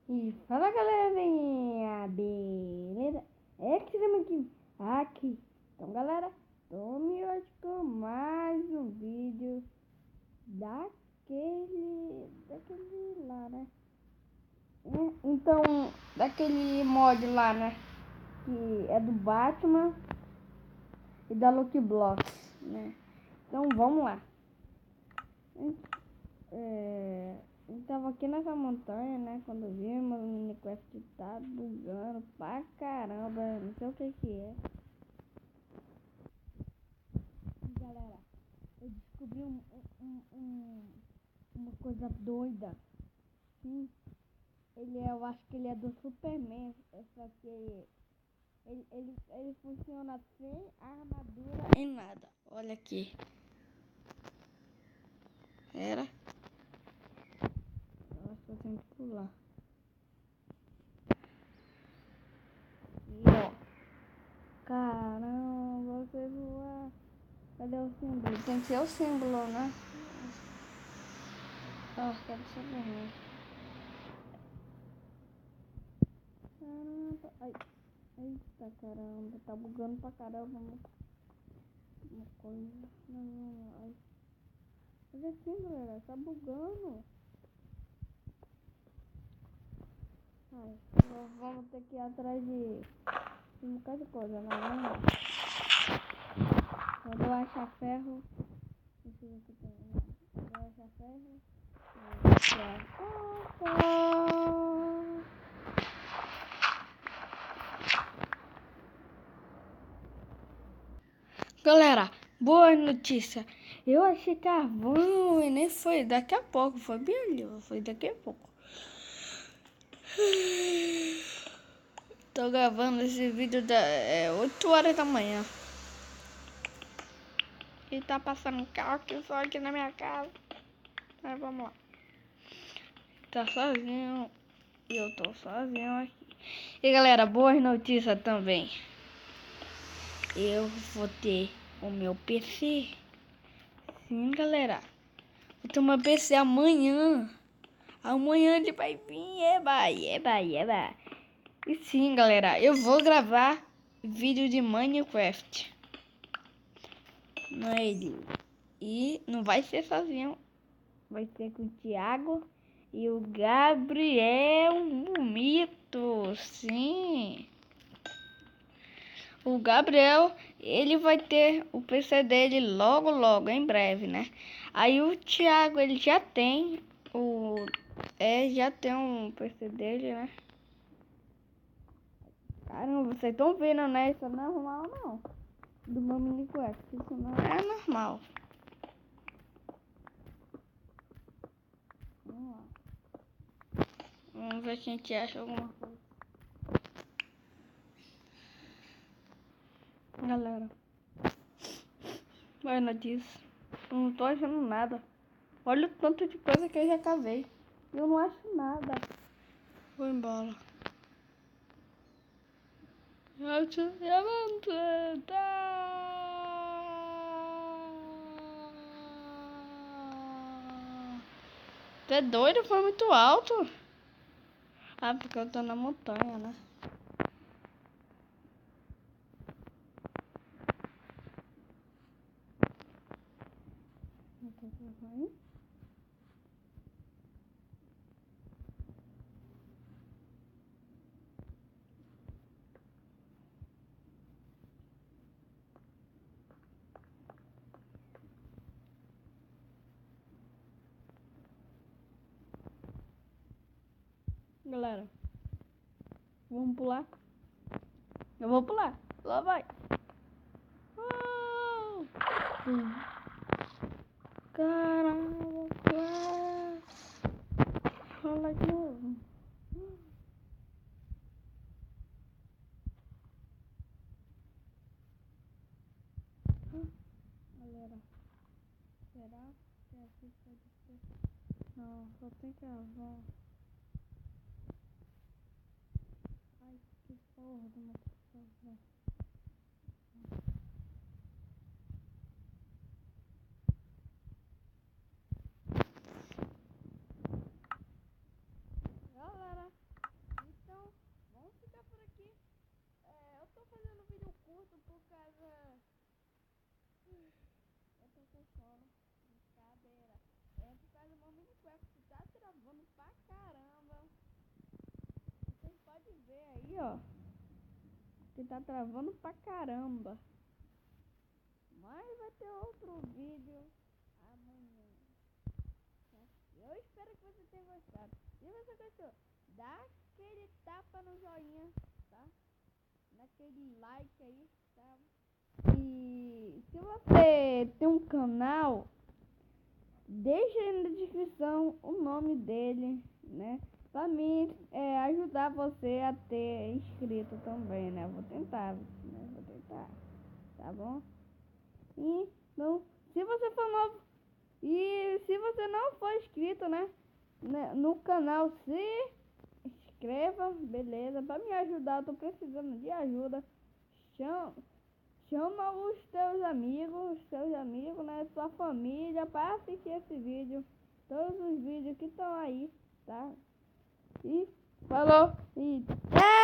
E fala galerinha, beleza? É que estamos aqui. Então galera, tome hoje com mais um vídeo daquele lá, né? Então, daquele mod lá, né? Que é do Batman e da Lucky Blocks, né? Então vamos lá. Tava aqui nessa montanha, né? Quando vimos o Minecraft tá bugando pra caramba, não sei o que é. Galera, eu descobri uma coisa doida. Sim, eu acho que ele é do Superman, só que ele funciona sem armadura e nada. Olha aqui. Eu acho que eu tenho que pular. E ó. Caramba, você voar. Cadê o símbolo? Tem que ser o símbolo, né? Quero saber. Caramba. Ai. Eita caramba. Tá bugando pra caramba. Uma coisa. Não. Ai. Olha assim, galera. Tá bugando. Ai. Vamos ter que ir atrás de um bocado de coisa, né? Vamos lá. Quando eu achar ferro. Deixa eu ver se tem. Quando eu achar ferro. Galera, boa notícia. Eu achei carvão e nem foi daqui a pouco. Foi bem ali, foi daqui a pouco. Tô gravando esse vídeo 8 horas da manhã. E tá passando carro aqui só aqui na minha casa. Mas vamos lá. Tá sozinho. E eu tô sozinho aqui. E galera, boas notícias também. Eu vou ter o meu PC. Sim, galera. Vou ter uma PC amanhã. Amanhã ele vai vir. Eba. E sim, galera. Eu vou gravar vídeo de Minecraft. E não vai ser sozinho. Vai ser com o Thiago e o Gabriel, um mito. Sim. O Gabriel, ele vai ter o PC dele logo, em breve, né? Aí o Thiago, ele já tem já tem um PC dele, né? Caramba, vocês estão vendo, né? Isso não é normal, não. Do meu Minecraft, isso não é normal. Vamos lá. Vamos ver se a gente acha alguma coisa. Galera, vai notícia. Eu não tô achando nada. Olha o tanto de coisa que eu já cavei. Eu não acho nada. Vou embora. Tu é doido? Foi muito alto. Ah, porque eu tô na montanha, né? Galera, vamos pular? Eu vou pular. Lá vai. Caramba, cara. Fala de novo. Galera, será que aqui pode ser? Não, só tem carvão. Ai, que porra de uma pessoa. ó. Que tá travando pra caramba. Mas vai ter outro vídeo amanhã. Eu espero que você tenha gostado. Se você gostou, dá aquele tapa no joinha, tá? Dá aquele like aí, tá? E se você tem um canal, deixa aí na descrição o nome dele, né? Pra mim ajudar você a ter inscrito também, né? Vou tentar, né? Vou tentar, tá bom? E então, se você for novo e se você não for inscrito, né? No canal, se inscreva, beleza? Pra me ajudar, eu tô precisando de ajuda. Chama os seus amigos, né? Sua família para assistir esse vídeo. Todos os vídeos que estão aí, tá? E falou e tchau!